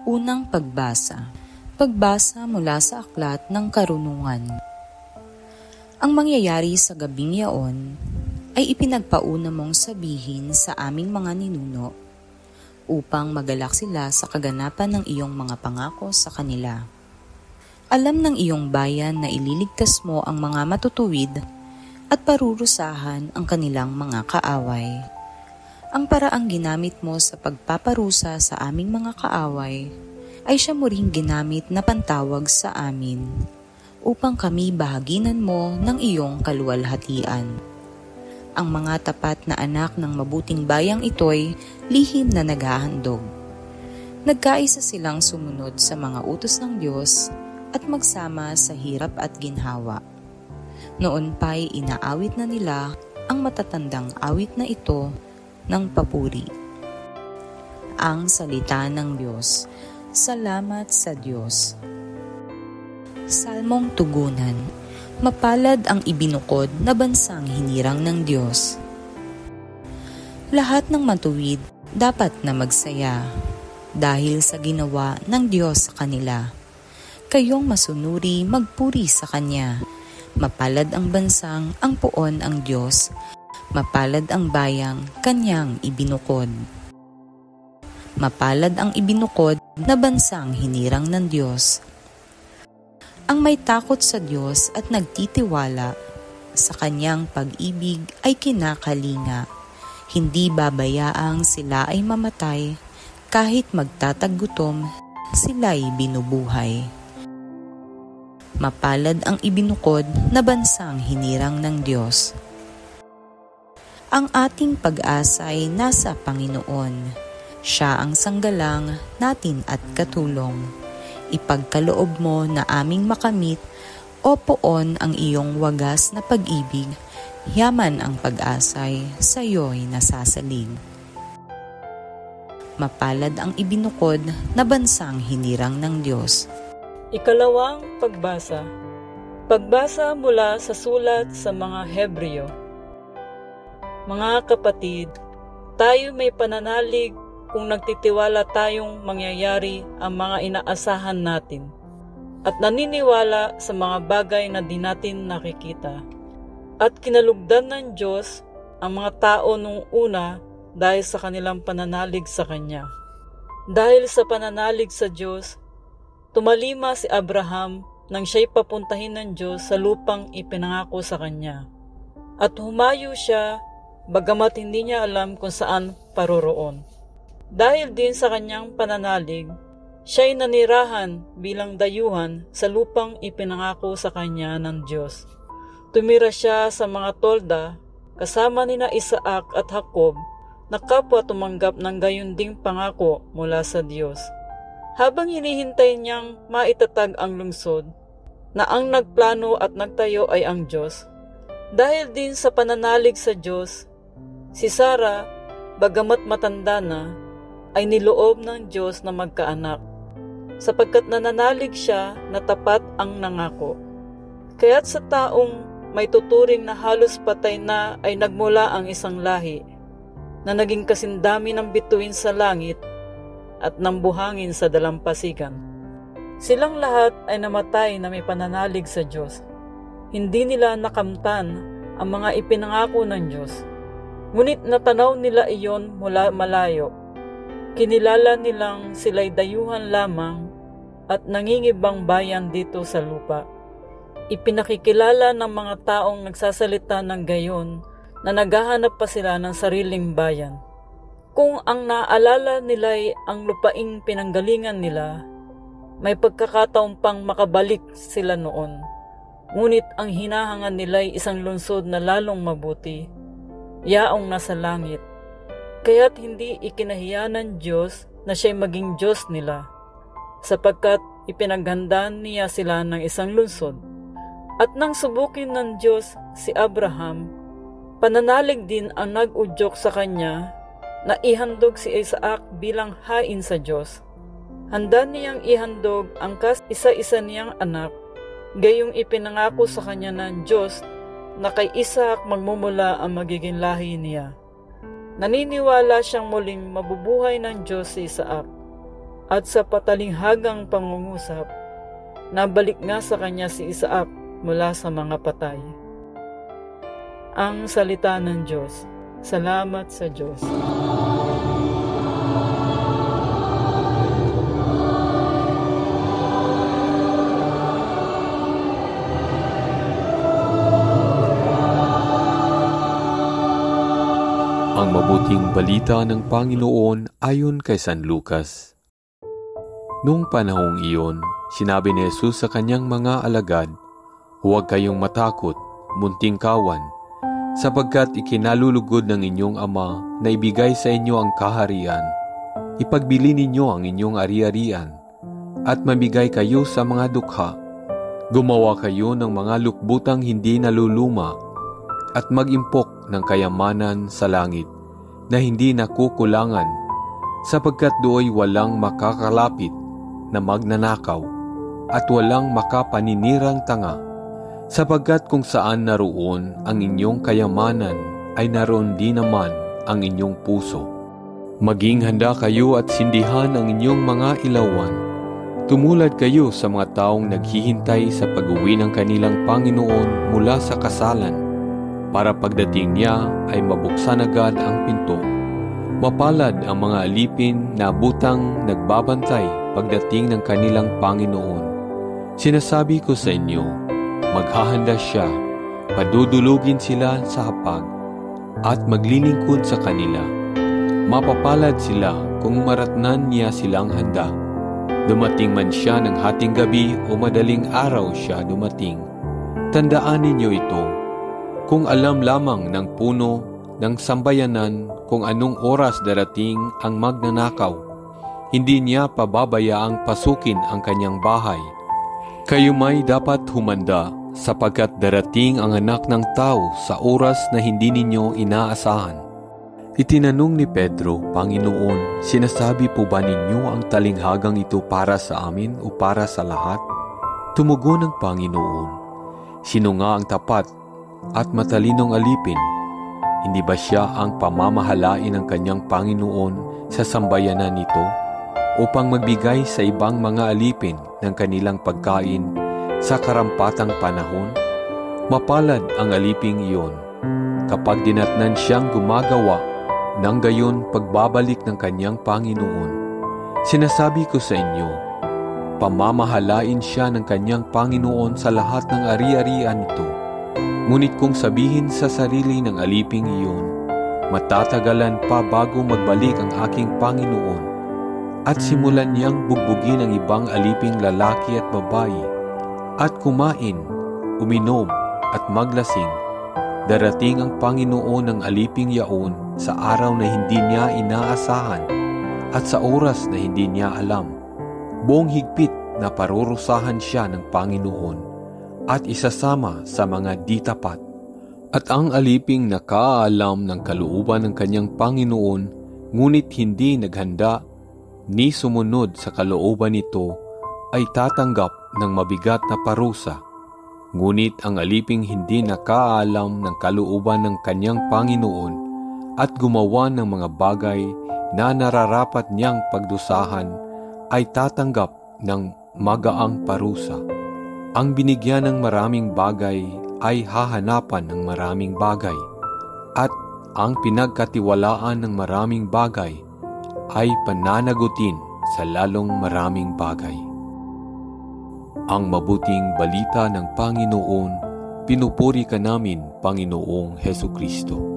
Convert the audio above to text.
Unang pagbasa. Pagbasa mula sa Aklat ng Karunungan. Ang mangyayari sa gabing yaon ay ipinagpauna mong sabihin sa aming mga ninuno upang magalak sila sa kaganapan ng iyong mga pangako sa kanila. Alam ng iyong bayan na ililigtas mo ang mga matutuwid at parurusahan ang kanilang mga kaaway. Ang paraang ginamit mo sa pagpaparusa sa aming mga kaaway ay siya mo ring ginamit na pantawag sa amin upang kami bahaginan mo ng iyong kaluwalhatian. Ang mga tapat na anak ng mabuting bayang ito'y lihim na naghahandog. Nagkaisa silang sumunod sa mga utos ng Diyos at magsama sa hirap at ginhawa. Noon pa'y inaawit na nila ang matatandang awit na ito ng papuri. Ang salita ng Diyos. Salamat sa Diyos. Salmong tugunan. Mapalad ang ibinukod na bansang hinirang ng Diyos. Lahat ng matuwid dapat na magsaya dahil sa ginawa ng Diyos sa kanila. Kayong masunuri magpuri sa Kanya. Mapalad ang bansang ang puon ang Diyos. Mapalad ang bayang Kanyang ibinukod. Mapalad ang ibinukod na bansang hinirang ng Diyos. Ang may takot sa Diyos at nagtitiwala sa Kanyang pag-ibig ay kinakalinga. Hindi babayaang sila ay mamatay, kahit magtataggutom, sila'y binubuhay. Mapalad ang ibinukod na bansang hinirang ng Diyos. Ang ating pag-asa ay nasa Panginoon. Siya ang sanggalang natin at katulong. Ipagkaloob mo na aming makamit, o poon ang iyong wagas na pag-ibig, yaman ang pag-asay, sa'yo'y nasasalig. Mapalad ang ibinukod na bansang hinirang ng Diyos. Ikalawang pagbasa. Pagbasa mula sa sulat sa mga Hebreo. Mga kapatid, tayo may pananalig kung nagtitiwala tayong mangyayari ang mga inaasahan natin at naniniwala sa mga bagay na di natin nakikita. At kinalugdan ng Diyos ang mga tao nung una dahil sa kanilang pananalig sa Kanya. Dahil sa pananalig sa Diyos, tumalima si Abraham nang siya'y papuntahin ng Diyos sa lupang ipinangako sa kanya. At humayo siya, bagamat hindi niya alam kung saan paroroon. Dahil din sa kanyang pananalig, siya'y nanirahan bilang dayuhan sa lupang ipinangako sa kanya ng Diyos. Tumira siya sa mga tolda kasama nina Isaac at Jacob na kapwa tumanggap ng gayon ding pangako mula sa Diyos. Habang hinihintay niyang maitatag ang lungsod, na ang nagplano at nagtayo ay ang Diyos. Dahil din sa pananalig sa Diyos, si Sarah, bagamat matanda na, ay niloob ng Diyos na magkaanak, sapagkat nananalig siya na tapat ang nangako. Kaya't sa taong may tuturing na halos patay na ay nagmula ang isang lahi, na naging kasindami ng bituin sa langit at ng buhangin sa dalampasigan. Silang lahat ay namatay na may pananalig sa Diyos. Hindi nila nakamtan ang mga ipinangako ng Diyos. Ngunit natanaw nila iyon mula malayo. Kinilala nilang sila'y dayuhan lamang at nangingibang bayan dito sa lupa. Ipinakikilala ng mga taong nagsasalita ng gayon na naghahanap pa sila ng sariling bayan. Kung ang naaalala nila'y ang lupaing pinanggalingan nila, may pagkakataon pang makabalik sila noon. Ngunit ang hinahangan nila'y isang lungsod na lalong mabuti, yaong nasa langit. Kaya't hindi ikinahiya ng Diyos na siya'y maging Diyos nila, sapagkat ipinaghandaan niya sila ng isang lungsod. At nang subukin ng Diyos si Abraham, pananalig din ang nag-udyok sa kanya na ihandog si Isaac bilang hain sa Diyos. Handa niyang ihandog ang isa-isa niyang anak, gayong ipinangako sa kanya ng Diyos na kay Isaac magmumula ang magiging lahi niya. Naniniwala siyang muling mabubuhay ng Diyos si Isaac. at sa patalinghagang pangungusap, nabalik nga sa kanya si Isaac mula sa mga patay. Ang salita ng Diyos. Salamat sa Diyos. Ang mabuting balita ng Panginoon ayon kay San Lucas. Noong panahong iyon, sinabi ni Jesus sa kanyang mga alagad, "Huwag kayong matakot, munting kawan, sapagkat ikinalulugod ng inyong Ama na ibigay sa inyo ang kaharian. Ipagbili ninyo ang inyong ari-arian, at mamigay kayo sa mga dukha. Gumawa kayo ng mga lukbutang hindi naluluma, at mag-impok ng kayamanan sa langit, na hindi nakukulangan, sapagkat dooy walang makakalapit na magnanakaw, at walang makapaninirang tanga, sapagkat kung saan naroon ang inyong kayamanan, ay naroon din naman ang inyong puso. Maging handa kayo at sindihan ang inyong mga ilawan. Tumulad kayo sa mga taong naghihintay sa pag-uwi ng kanilang Panginoon mula sa kasalan, para pagdating niya ay mabuksan agad ang pinto. Mapalad ang mga alipin na butang nagbabantay pagdating ng kanilang Panginoon. Sinasabi ko sa inyo, maghahanda siya, padudulugin sila sa hapag, at maglilingkod sa kanila. Mapapalad sila kung maratnan niya silang handa. Dumating man siya ng hating gabi o madaling araw siya dumating. Tandaan ninyo ito, kung alam lamang ng puno ng sambayanan kung anong oras darating ang magnanakaw, hindi niya pababayaang pasukin ang kanyang bahay. Kayo may dapat humanda, sapagkat darating ang Anak ng Tao sa oras na hindi ninyo inaasahan. Itinanong ni Pedro, "Panginoon, sinasabi po ba ninyo ang talinghagang ito para sa amin o para sa lahat?" Tumugon ang Panginoon, "Sino nga ang tapat at matalinong alipin? Hindi ba siya ang pamamahalain ng kanyang Panginoon sa sambayanan nito, upang magbigay sa ibang mga alipin ng kanilang pagkain sa karampatang panahon? Mapalad ang aliping iyon kapag dinatnan siyang gumagawa ng gayon pagbabalik ng kanyang Panginoon. Sinasabi ko sa inyo, pamamahalain siya ng kanyang Panginoon sa lahat ng ari-arian nito. Ngunit kung sabihin sa sarili ng aliping iyon, matatagalan pa bago magbalik ang aking Panginoon, at simulan niyang bugbugin ang ibang aliping lalaki at babae, at kumain, uminom, at maglasing, darating ang Panginoon ng aliping yaon sa araw na hindi niya inaasahan at sa oras na hindi niya alam. Buong higpit na parurusahan siya ng Panginoon at isasama sa mga di tapat. At ang aliping nakaalam ng kalooban ng kanyang Panginoon, ngunit hindi naghanda ni sumunod sa kalooban nito, ay tatanggap ng mabigat na parusa. Ngunit ang aliping hindi nakaalam ng kalooban ng kanyang Panginoon at gumawa ng mga bagay na nararapat niyang pagdusahan, ay tatanggap ng magaang parusa. Ang binigyan ng maraming bagay ay hahanapan ng maraming bagay, at ang pinagkatiwalaan ng maraming bagay ay pananagutin sa lalong maraming bagay. Ang mabuting balita ng Panginoon, pinupuri ka namin, Panginoong Hesukristo.